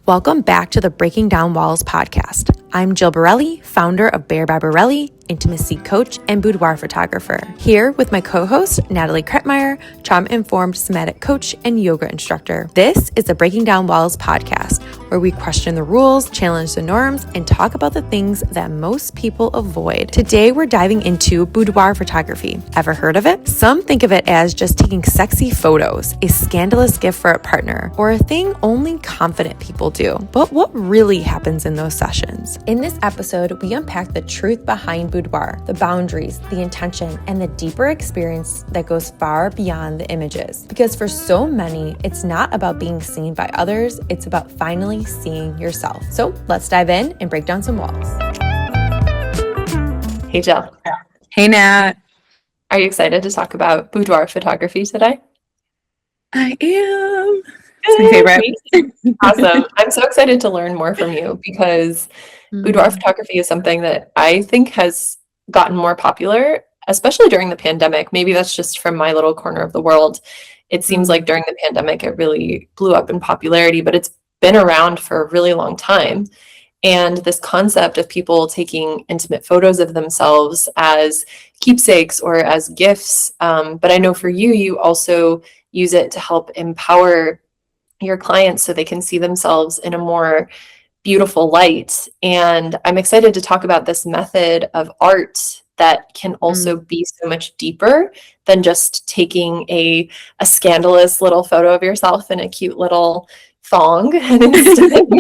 Welcome back to the Breaking Down Walls podcast. I'm Jill Barrile, founder of Bare By Barrile, intimacy coach and boudoir photographer. Here with my co-host, Natalie Kretmeyer, trauma-informed somatic coach and yoga instructor. This is the Breaking Down Walls podcast, where we question the rules, challenge the norms, and talk about the things that most people avoid. Today, we're diving into boudoir photography. Ever heard of it? Some think of it as just taking sexy photos, a scandalous gift for a partner, or a thing only confident people do. But what really happens in those sessions? In this episode, we unpack the truth behind boudoir, the boundaries, the intention, and the deeper experience that goes far beyond the images. Because for so many, it's not about being seen by others, it's about finally seeing yourself. So let's dive in and break down some walls. Hey, Jill. Hey, Nat. Are you excited to talk about boudoir photography today? I am. It's my favorite. Awesome. I'm so excited to learn more from you because boudoir photography is something that I think has gotten more popular, especially during the pandemic. Maybe that's just from my little corner of the world. It seems like during the pandemic, it really blew up in popularity, but it's been around for a really long time. And this concept of people taking intimate photos of themselves as keepsakes or as gifts. But I know for you, you also use it to help empower your clients so they can see themselves in a more beautiful light. And I'm excited to talk about this method of art that can also be so much deeper than just taking a scandalous little photo of yourself in a cute little thong and instead something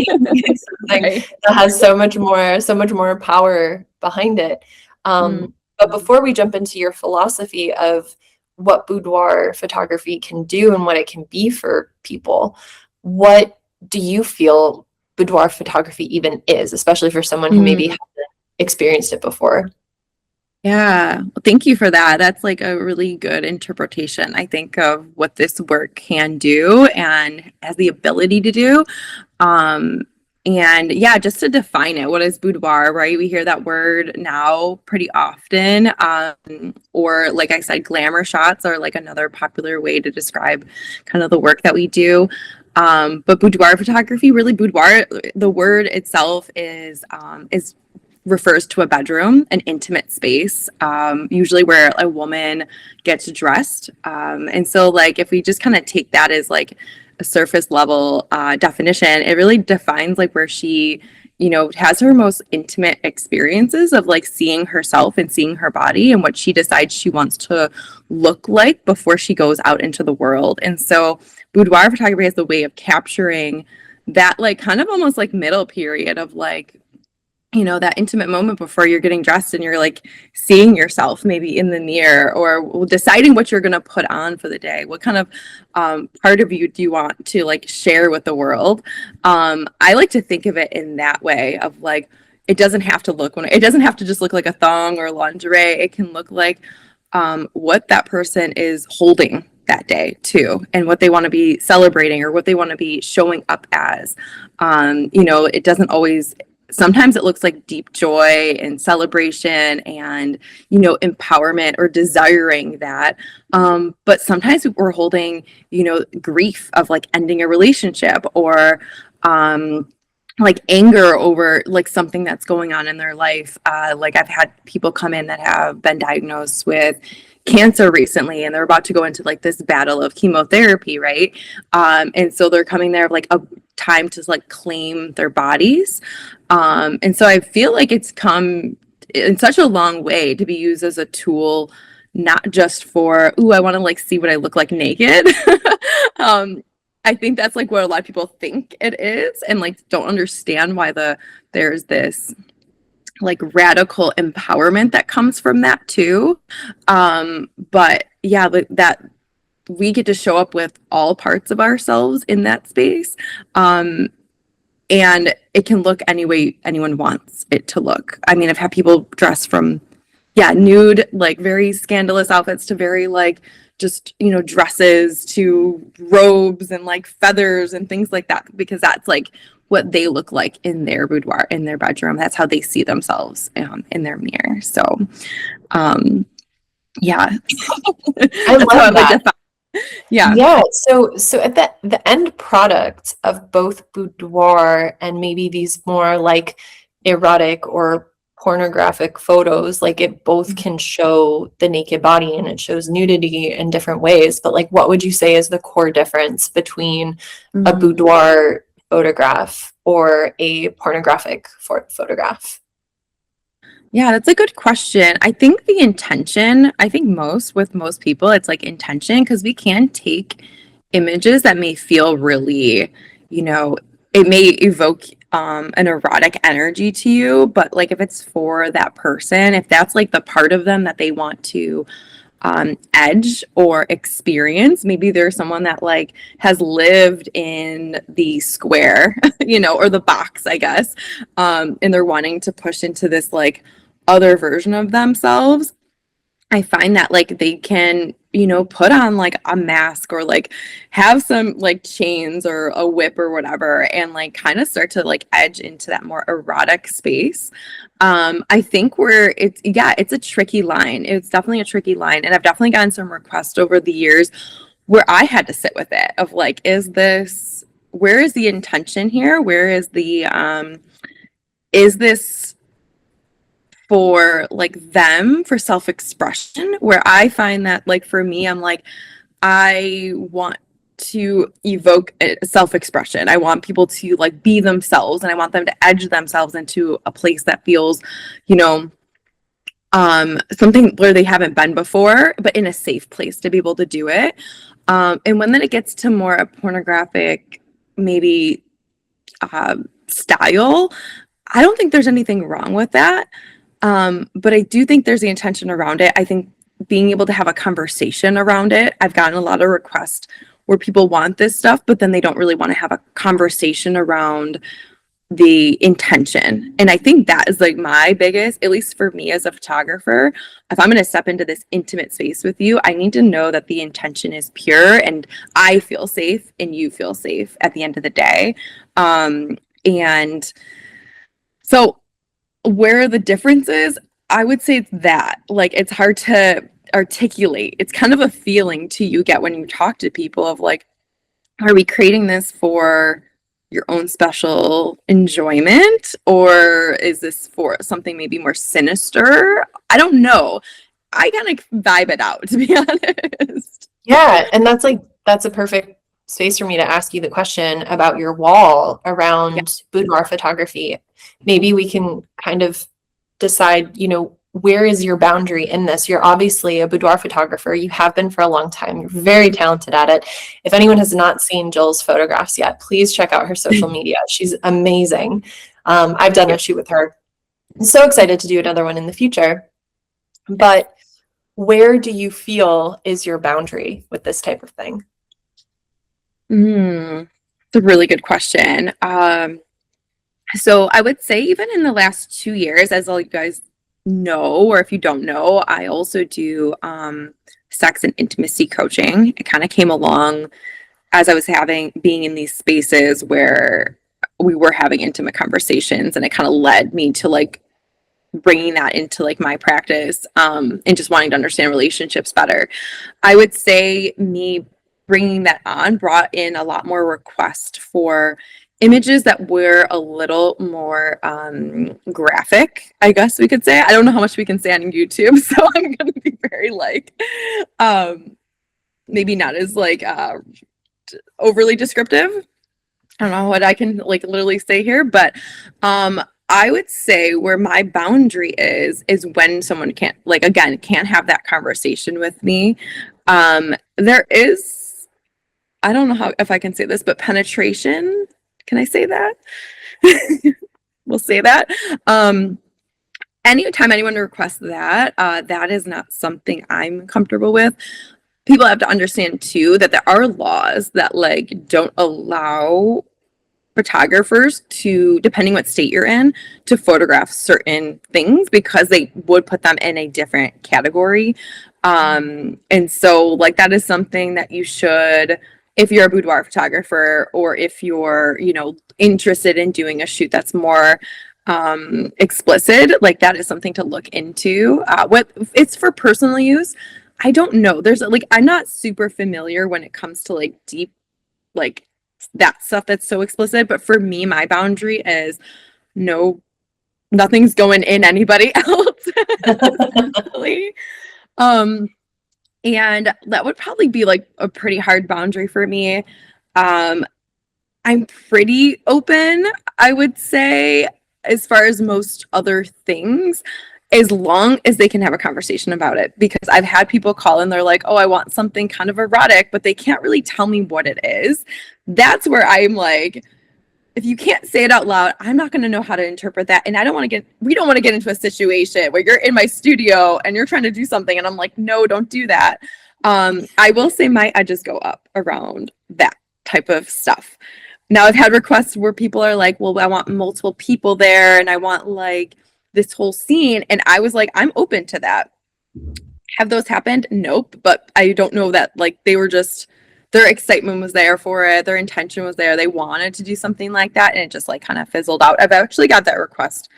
that has so much more power behind it. But before we jump into your philosophy of what boudoir photography can do and what it can be for people, what do you feel boudoir photography even is, especially for someone who maybe hasn't experienced it before? Yeah, well, thank you for that. That's like a really good interpretation, I think, of what this work can do and has the ability to do. And yeah, just to define it, what is boudoir, right? We hear that word now pretty often. Or like I said, glamour shots are like another popular way to describe kind of the work that we do. But boudoir photography, really boudoir, the word itself is refers to a bedroom, an intimate space, usually where a woman gets dressed. And so like, if we just kind of take that as like a surface level definition, it really defines like where she, has her most intimate experiences of like seeing herself and seeing her body and what she decides she wants to look like before she goes out into the world. And so boudoir photography has the way of capturing that like kind of almost like middle period of like, that intimate moment before you're getting dressed and you're like seeing yourself maybe in the mirror or deciding what you're going to put on for the day. What kind of part of you do you want to like share with the world? I like to think of it in that way of like, it doesn't have to just look like a thong or lingerie. It can look like what that person is holding that day too, and what they want to be celebrating or what they want to be showing up as. It doesn't always. Sometimes it looks like deep joy and celebration and, empowerment or desiring that. But sometimes we're holding, grief of like ending a relationship or like anger over like something that's going on in their life. Like I've had people come in that have been diagnosed with cancer recently and they're about to go into like this battle of chemotherapy, right? And so they're coming there like a time to like claim their bodies. And so I feel like it's come in such a long way to be used as a tool, not just for, I want to like see what I look like naked. I think that's like what a lot of people think it is and like don't understand why there's this like radical empowerment that comes from that too. But yeah, that we get to show up with all parts of ourselves in that space. And it can look any way anyone wants it to look. I mean, I've had people dress from, nude, like very scandalous outfits to very like just, dresses to robes and like feathers and things like that, because that's like what they look like in their boudoir, in their bedroom. That's how they see themselves in their mirror. So, yeah. I love that. Yeah. Yeah, so at the end product of both boudoir and maybe these more like erotic or pornographic photos, like it both can show the naked body and it shows nudity in different ways. But like, what would you say is the core difference between a Mhm. boudoir photograph or a pornographic photograph? Yeah, that's a good question. I think the intention, I think with most people, it's like intention because we can take images that may feel really, you know, it may evoke an erotic energy to you, but like if it's for that person, if that's like the part of them that they want to edge or experience. Maybe there's someone that like has lived in the square, or the box, I guess, and they're wanting to push into this like other version of themselves. I find that like they can, put on like a mask or like have some like chains or a whip or whatever and like kind of start to like edge into that more erotic space. I think where it's a tricky line. It's definitely a tricky line. And I've definitely gotten some requests over the years where I had to sit with it of like, where is the intention here? Where is this for like them for self-expression where I find that like for me I'm like I want to evoke a self-expression. I want people to like be themselves and I want them to edge themselves into a place that feels, you know, something where they haven't been before, but in a safe place to be able to do it. And when then it gets to more a pornographic, maybe style, I don't think there's anything wrong with that. But I do think there's the intention around it. I think being able to have a conversation around it, I've gotten a lot of requests where people want this stuff, but then they don't really want to have a conversation around the intention. And I think that is like my biggest, at least for me as a photographer, if I'm going to step into this intimate space with you, I need to know that the intention is pure and I feel safe and you feel safe at the end of the day. And so where are the differences? I would say it's that. Like it's hard to articulate. It's kind of a feeling too you get when you talk to people of like, are we creating this for your own special enjoyment? Or is this for something maybe more sinister? I don't know. I kind of vibe it out, to be honest. Yeah, and that's a perfect space for me to ask you the question about your wall Yeah. around boudoir photography. Maybe we can kind of decide, where is your boundary in this? You're obviously a boudoir photographer. You have been for a long time. You're very talented at it. If anyone has not seen Jill's photographs yet, please check out her social media. She's amazing. I've done a shoot with her. I'm so excited to do another one in the future. But where do you feel is your boundary with this type of thing? It's a really good question. So I would say even in the last 2 years, as all you guys know, or if you don't know, I also do sex and intimacy coaching. It kind of came along as I was being in these spaces where we were having intimate conversations, and it kind of led me to like bringing that into like my practice and just wanting to understand relationships better. I would say me bringing that on brought in a lot more requests for images that were a little more graphic, I guess we could say. I don't know how much we can say on YouTube, so I'm going to be very like maybe not as like overly descriptive. I don't know what I can like literally say here, but I would say where my boundary is when someone can't like again can't have that conversation with me. There is, I don't know how if I can say this, but penetration. Can I say that? We'll say that. Anytime anyone requests that, that is not something I'm comfortable with. People have to understand too that there are laws that like don't allow photographers to, depending what state you're in, to photograph certain things because they would put them in a different category. And so like that is something that you should, if you're a boudoir photographer or if you're, interested in doing a shoot that's more explicit, like that is something to look into. What it's for personal use, I don't know. There's like, I'm not super familiar when it comes to like deep, like that stuff that's so explicit. But for me, my boundary is no, nothing's going in anybody else. Essentially. Um, and that would probably be like a pretty hard boundary for me. Um, I'm pretty open, I would say, as far as most other things, as long as they can have a conversation about it. Because I've had people call and they're like, oh, I want something kind of erotic, but they can't really tell me what it is. That's where I'm like, if you can't say it out loud, I'm not going to know how to interpret that. And we don't want to get into a situation where you're in my studio and you're trying to do something. And I'm like, no, don't do that. I will say my edges go up around that type of stuff. Now I've had requests where people are like, well, I want multiple people there and I want like this whole scene. And I was like, I'm open to that. Have those happened? Nope. But I don't know that like they were just, their excitement was there for it. Their intention was there. They wanted to do something like that. And it just like kind of fizzled out. I've actually got that request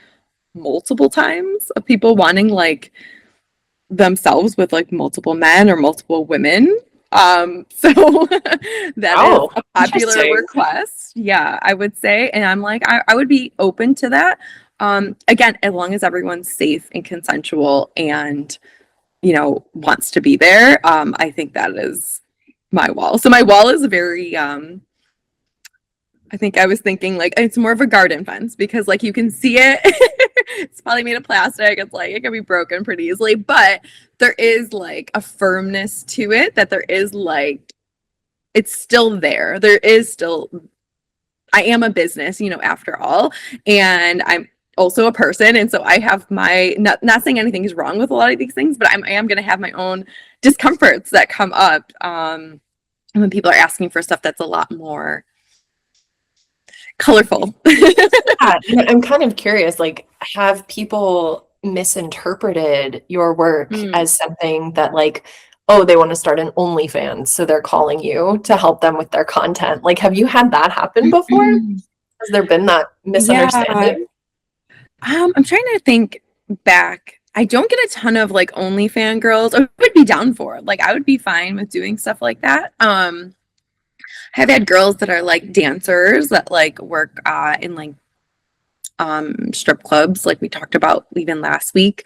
multiple times of people wanting like themselves with like multiple men or multiple women. So that is a popular request. Yeah, I would say. And I'm like, I would be open to that. Again, as long as everyone's safe and consensual and, you know, wants to be there. I think that is my wall. So my wall is very, I think I was thinking like it's more of a garden fence because like you can see it. It's probably made of plastic. It's like it can be broken pretty easily, but there is like a firmness to it that there is like it's still there. There is still I am a business, you know, after all, and I'm also a person, and so I have my not saying anything is wrong with a lot of these things, but I am going to have my own discomforts that come up when people are asking for stuff that's a lot more colorful. Yeah, I'm kind of curious, like, have people misinterpreted your work as something that like, oh, they want to start an OnlyFans, so they're calling you to help them with their content? Like, have you had that happen before? Has there been that misunderstanding? Yeah. I'm trying to think back. I don't get a ton of like OnlyFans girls. I would be down for it. Like I would be fine with doing stuff like that. I've had girls that are like dancers that like work in like strip clubs like we talked about even last week.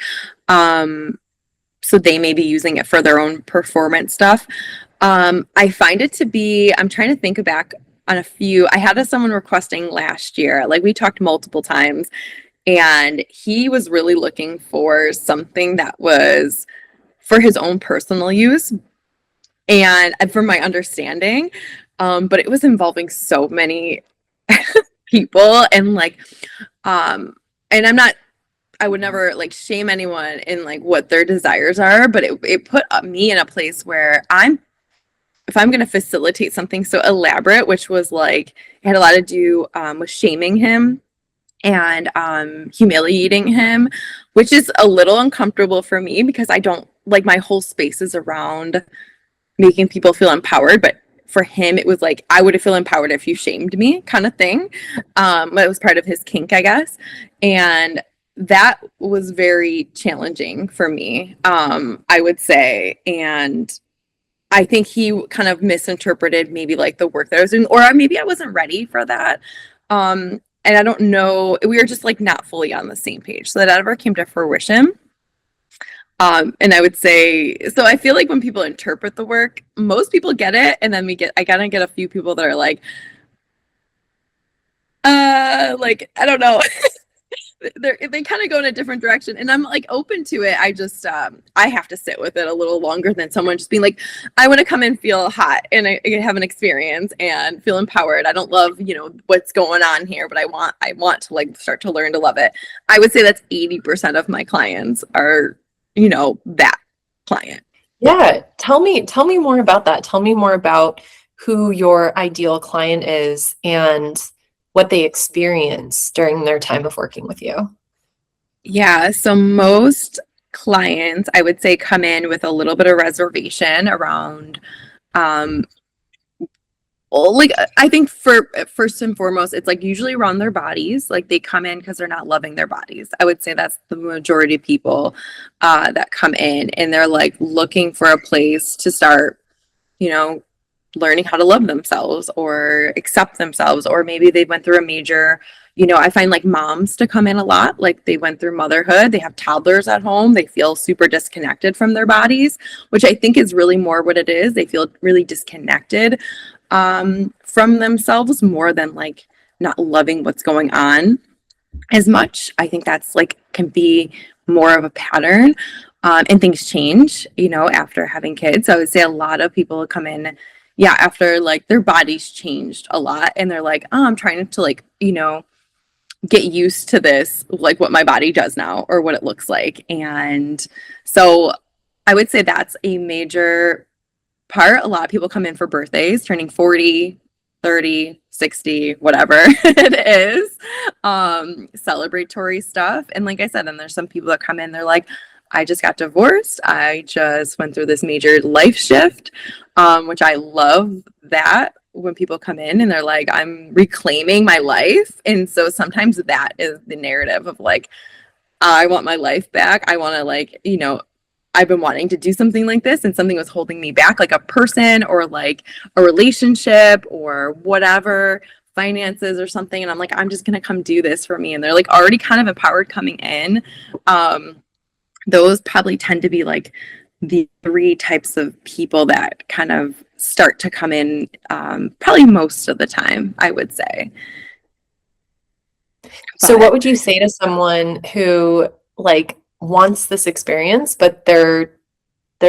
So they may be using it for their own performance stuff. I find it to be, I'm trying to think back on a few. I had someone requesting last year, like we talked multiple times, and he was really looking for something that was for his own personal use and from my understanding, but it was involving so many people and like and I would never like shame anyone in like what their desires are, but it put me in a place where if I'm going to facilitate something so elaborate, which was like it had a lot to do with shaming him and humiliating him, which is a little uncomfortable for me because I don't like my whole space is around making people feel empowered, but for him it was like I would feel empowered if you shamed me kind of thing. It was part of his kink, I guess, and that was very challenging for me, I would say. And I think he kind of misinterpreted maybe like the work that I was doing, or maybe I wasn't ready for that. And I don't know, we were just like not fully on the same page. So that never came to fruition. And I would say, so I feel like when people interpret the work, most people get it. And then I kind of get a few people that are like, I don't know. They kind of go in a different direction, and I'm like open to it. I just I have to sit with it a little longer than someone just being like, I want to come and feel hot and I have an experience and feel empowered. I don't love, you know, what's going on here, but I want to like start to learn to love it. I would say that's 80% of my clients are, you know, that client. Yeah, tell me more about that. Tell me more about who your ideal client is and what they experience during their time of working with you. Yeah, so most clients, I would say, come in with a little bit of reservation around like I think for first and foremost, it's like usually around their bodies. Like they come in because they're not loving their bodies. I would say that's the majority of people that come in, and they're like looking for a place to start, you know, learning how to love themselves or accept themselves, or maybe they went through a major, I find like moms to come in a lot, like they went through motherhood, they have toddlers at home, they feel super disconnected from their bodies, which I think is really more what it is. They feel really disconnected from themselves more than like not loving what's going on as much. I think that's like can be more of a pattern. And things change, after having kids. So I would say a lot of people come in, yeah, after like their bodies changed a lot and they're like, oh, I'm trying to like, get used to this, like what my body does now or what it looks like. And so I would say that's a major part. A lot of people come in for birthdays, turning 40, 30, 60, whatever it is, celebratory stuff. And like I said, then there's some people that come in, they're like, I just got divorced. I just went through this major life shift, which I love that when people come in and they're like, I'm reclaiming my life. And so sometimes that is the narrative of like, I want my life back. I want to like, I've been wanting to do something like this and something was holding me back, like a person or like a relationship or whatever, finances or something. And I'm like, I'm just going to come do this for me. And they're like already kind of empowered coming in. Those probably tend to be like the three types of people that kind of start to come in probably most of the time, I would say. So what would you say to someone who like wants this experience, but they're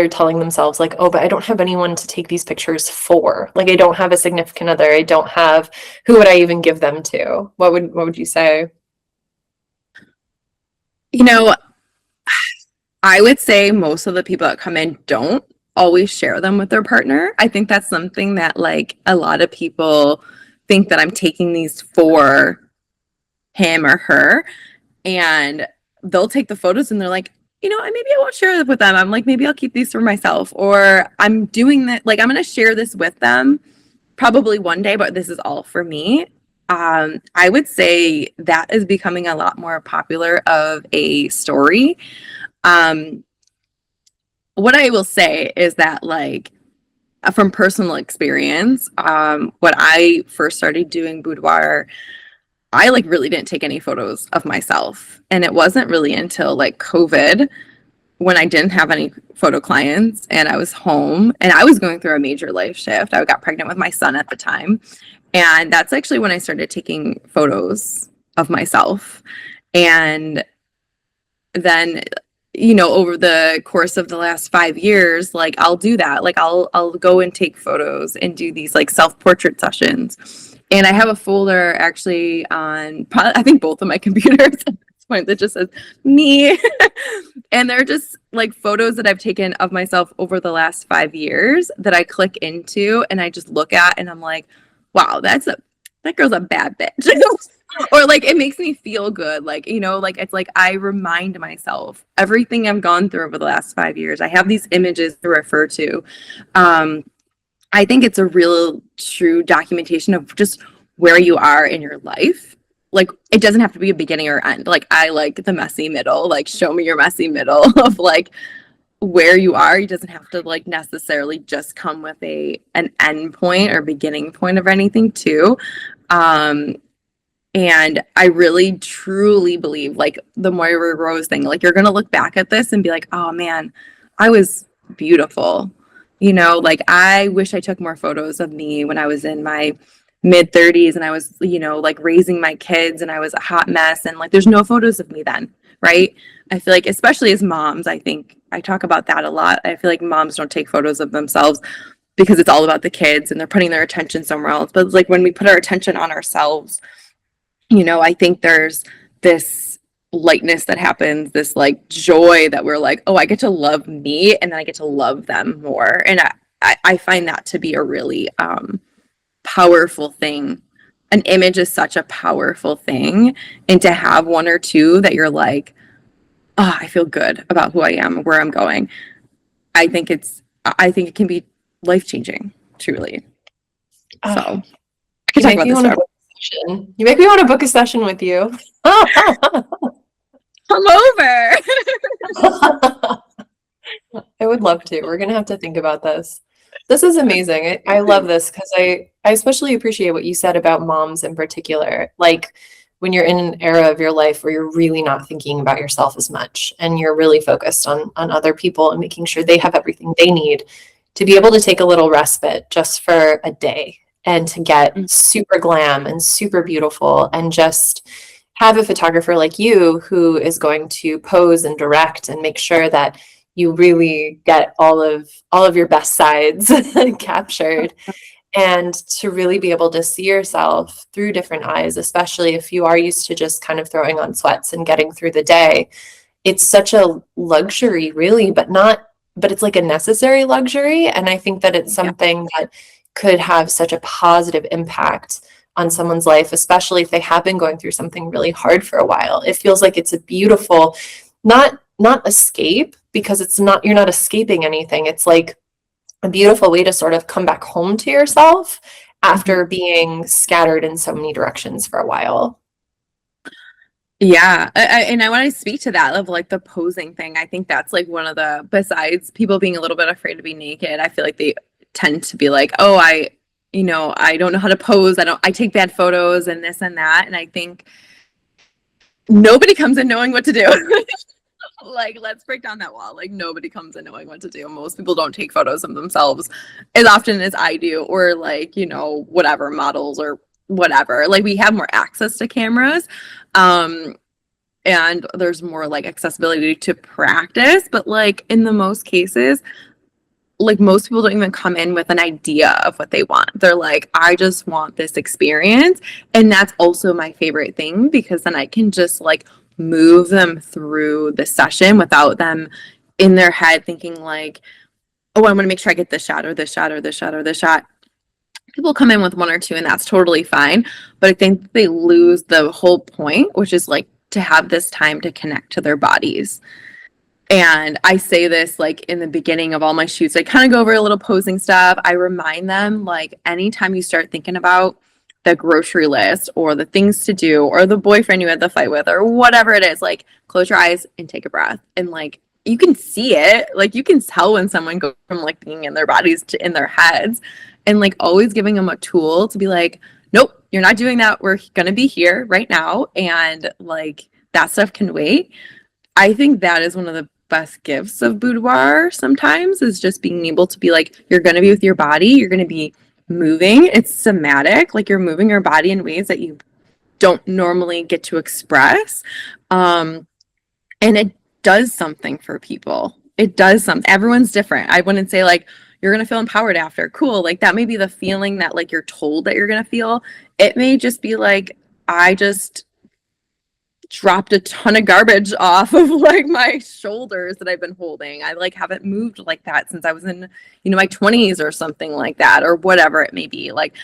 telling themselves like, oh, but I don't have anyone to take these pictures for. Like I don't have a significant other. I don't have, who would I even give them to? What would you say? I would say most of the people that come in don't always share them with their partner. I think that's something that like a lot of people think that I'm taking these for him or her, and they'll take the photos and they're like, maybe I won't share it with them. I'm like, maybe I'll keep these for myself, or I'm doing that, like I'm going to share this with them probably one day, but this is all for me. I would say that is becoming a lot more popular of a story. What I will say is that like from personal experience, when I first started doing boudoir, I like really didn't take any photos of myself. And it wasn't really until like COVID when I didn't have any photo clients and I was home and I was going through a major life shift. I got pregnant with my son at the time. And that's actually when I started taking photos of myself. And then over the course of the last 5 years, like I'll do that. Like I'll go and take photos and do these like self-portrait sessions. And I have a folder actually on I think both of my computers at this point that just says me. And they're just like photos that I've taken of myself over the last 5 years that I click into and I just look at and I'm like, wow, that girl's a bad bitch. Or like it makes me feel good, like like it's like I remind myself everything I've gone through over the last 5 years. I have these images to refer to. I think it's a real true documentation of just where you are in your life. Like it doesn't have to be a beginning or end. Like I like the messy middle. Like show me your messy middle of like where you are. It doesn't have to like necessarily just come with an end point or beginning point of anything too. And I really truly believe like the Moira Rose thing, like you're going to look back at this and be like, oh man, I was beautiful. Like I wish I took more photos of me when I was in my mid 30s and I was, like raising my kids and I was a hot mess. And like there's no photos of me then, right? I feel like, especially as moms, I think I talk about that a lot. I feel like moms don't take photos of themselves because it's all about the kids and they're putting their attention somewhere else. But it's like when we put our attention on ourselves, I think there's this lightness that happens, this like joy that we're like, oh, I get to love me and then I get to love them more. And I find that to be a really powerful thing. An image is such a powerful thing. And to have one or two that you're like, oh, I feel good about who I am, where I'm going. I think it can be life-changing, truly. So Ah, I could you talk make about me this want to forever. book a session. You make me want to book a session with you. Come over. I would love to. We're gonna have to think about this. This is amazing. I love this because I especially appreciate what you said about moms in particular. Like when you're in an era of your life where you're really not thinking about yourself as much and you're really focused on other people and making sure they have everything they need to be able to take a little respite just for a day and to get super glam and super beautiful and just have a photographer like you who is going to pose and direct and make sure that you really get all of your best sides captured and to really be able to see yourself through different eyes, especially if you are used to just kind of throwing on sweats and getting through the day. It's such a luxury, really, but it's like a necessary luxury. And I think that it's Yeah. something that could have such a positive impact on someone's life, especially if they have been going through something really hard for a while. It feels like it's a beautiful, not escape, because it's not, you're not escaping anything. It's like a beautiful way to sort of come back home to yourself Mhm. after being scattered in so many directions for a while. Yeah, and I want to speak to that of like the posing thing. I think that's like one of the, besides people being a little bit afraid to be naked, I feel like they tend to be like, oh, I don't know how to pose. I take bad photos and this and that. And I think nobody comes in knowing what to do. Like, let's break down that wall. Like, nobody comes in knowing what to do. Most people don't take photos of themselves as often as I do, or like, whatever, models or whatever. Like, we have more access to cameras. And there's more like accessibility to practice, but like in the most cases, like most people don't even come in with an idea of what they want. They're like, I just want this experience. And that's also my favorite thing, because then I can just like move them through the session without them in their head thinking like, oh, I want to make sure I get this shot or this shot or this shot or this shot. People come in with one or two and that's totally fine. But I think they lose the whole point, which is like to have this time to connect to their bodies. And I say this like in the beginning of all my shoots. I kind of go over a little posing stuff. I remind them like anytime you start thinking about the grocery list or the things to do or the boyfriend you had the fight with or whatever it is, like close your eyes and take a breath. And like you can see it. Like you can tell when someone goes from like being in their bodies to in their heads, and like always giving them a tool to be like, nope, you're not doing that. We're going to be here right now. And like that stuff can wait. I think that is one of the best gifts of boudoir sometimes, is just being able to be like, you're going to be with your body, you're going to be moving. It's somatic, like you're moving your body in ways that you don't normally get to express. Um, and it does something for people. It does something. Everyone's different. I wouldn't say like, you're going to feel empowered after. Cool. Like that may be the feeling that like you're told that you're going to feel. It may just be like, I just dropped a ton of garbage off of like my shoulders that I've been holding. I like haven't moved like that since I was in, my 20s or something like that, or whatever it may be. Like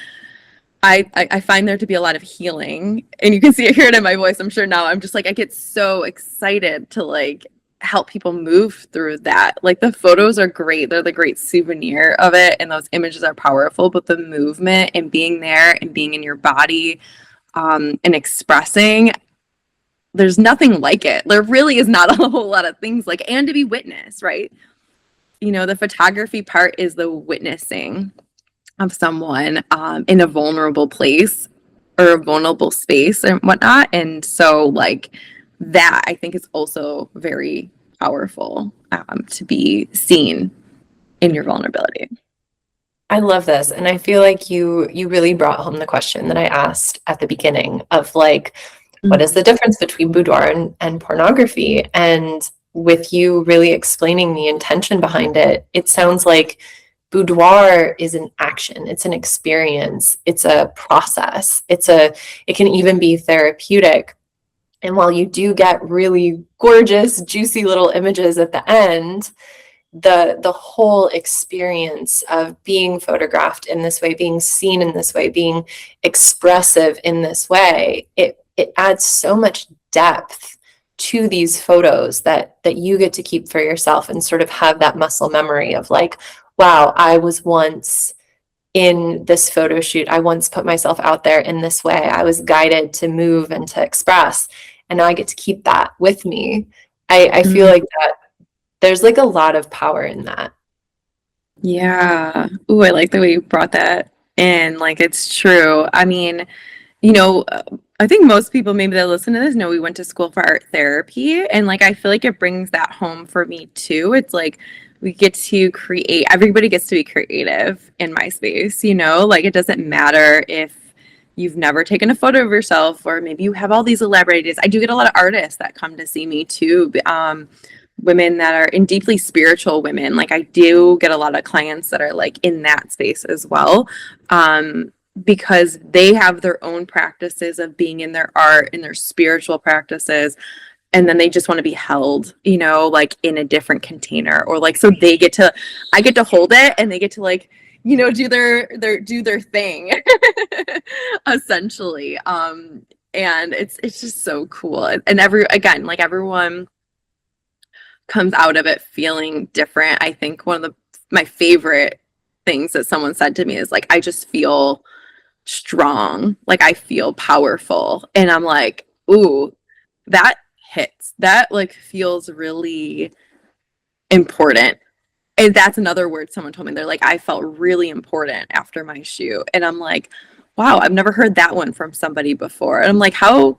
I find there to be a lot of healing, and you can see it, hear it in my voice. I'm sure now I'm just like, I get so excited to like help people move through that. Like the photos are great. They're the great souvenir of it. And those images are powerful, but the movement and being there and being in your body, and expressing, there's nothing like it. There really is not a whole lot of things like, and to be witnessed, right? The photography part is the witnessing of someone in a vulnerable place or a vulnerable space and whatnot. And so, like, that I think is also very powerful, to be seen in your vulnerability. I love this. And I feel like you really brought home the question that I asked at the beginning of like, what is Mhm. the difference between boudoir and pornography? And with you really explaining the intention behind it, it sounds like boudoir is an action, it's an experience, it's a process, it can even be therapeutic. And while you do get really gorgeous, juicy little images at the end, the whole experience of being photographed in this way, being seen in this way, being expressive in this way, it adds so much depth to these photos that you get to keep for yourself and sort of have that muscle memory of like, wow, I was once in this photo shoot, I once put myself out there in this way. I was guided to move and to express, and now I get to keep that with me. I feel Mm, like that there's like a lot of power in that. yeah. Ooh, I like the way you brought that in. Like, it's true. I mean, you know, I think most people maybe that listen to this know we went to school for art therapy. And like, I feel like it brings that home for me too. It's like we get to create, everybody gets to be creative in my space, you know, like it doesn't matter if you've never taken a photo of yourself or maybe you have all these elaborate ideas. I do get a lot of artists that come to see me too. Women that are in deeply spiritual women. Like I do get a lot of clients that are like in that space as well. Because they have their own practices of being in their art and their spiritual practices, and then they just want to be held, you know, like in a different container, or like so they get to I get to hold it and they get to like, you know, do their thing essentially. And it's just so cool. And everyone comes out of it feeling different. I think one of my favorite things that someone said to me is like, I just feel strong, like I feel powerful. And I'm like, ooh, that hits. That like feels really important. And that's another word someone told me. They're like, I felt really important after my shoot. And I'm like, wow, I've never heard that one from somebody before. And I'm like, how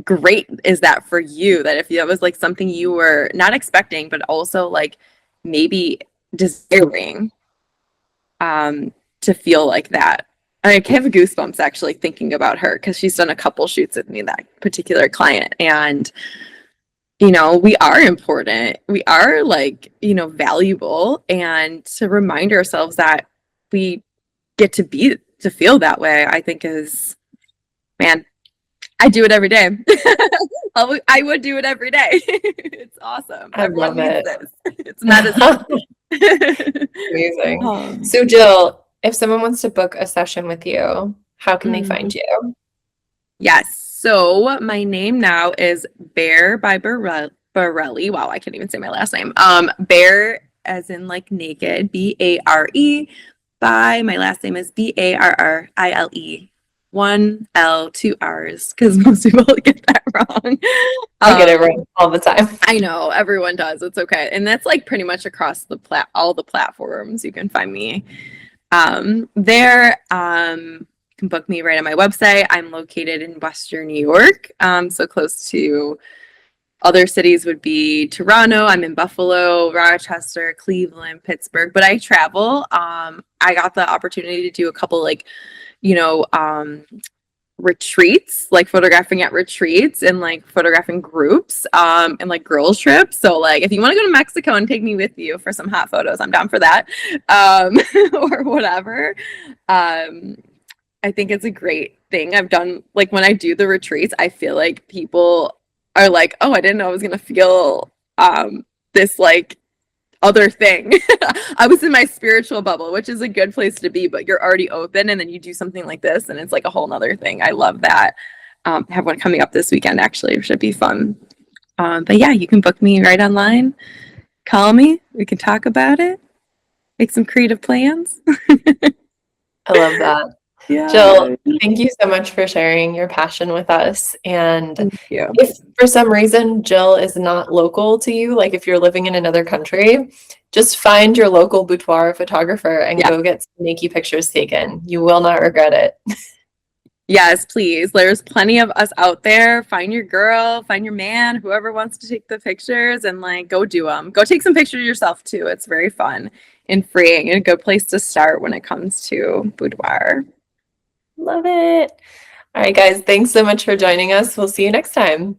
great is that for you, that if that was like something you were not expecting, but also like maybe desiring to feel like that. I have goosebumps actually thinking about her because she's done a couple shoots with me, that particular client. And, you know, we are important. We are like, you know, valuable. And to remind ourselves that we get to feel that way, I think is, man, I do it every day. I would do it every day. It's awesome. I Everyone love needs it. this. It's medicine. Amazing. Um, So Jill, if someone wants to book a session with you, how can they mm. find you? Yes. So my name now is Bare by Barrile. Wow, I can't even say my last name. Bare as in like naked, Bare. By my last name is Barrile. One L, two R's, because most people get that wrong. I get it Um, right all the time. I know everyone does. It's okay, and that's like pretty much across all the platforms. You can find me there. You can book me right on my website. I'm located in Western New York, so close to other cities would be Toronto. I'm in Buffalo, Rochester, Cleveland, Pittsburgh, but I travel. I got the opportunity to do a couple like, you know, retreats, like photographing at retreats and like photographing groups and like girls trips. So like if you want to go to Mexico and take me with you for some hot photos, I'm down for that. Or whatever. I think it's a great thing. I've done like when I do the retreats, I feel like people are like, oh, I didn't know I was gonna feel this like other thing. I was in my spiritual bubble, which is a good place to be, but you're already open and then you do something like this and it's like a whole nother thing. I love that. I have one coming up this weekend actually, which should be fun. But yeah, you can book me right online. Call me. We can talk about it. Make some creative plans. I love that. Jill, Yeah. thank you so much for sharing your passion with us. And Thank you. if for some reason Jill is not local to you, like if you're living in another country, just find your local boudoir photographer and Yeah. go get some Nikki pictures taken. You will not regret it. Yes, please. There's plenty of us out there. Find your girl, find your man, whoever wants to take the pictures, and like go do them. Go take some pictures yourself too. It's very fun and freeing and a good place to start when it comes to boudoir. Love it. All right, guys, thanks so much for joining us. We'll see you next time.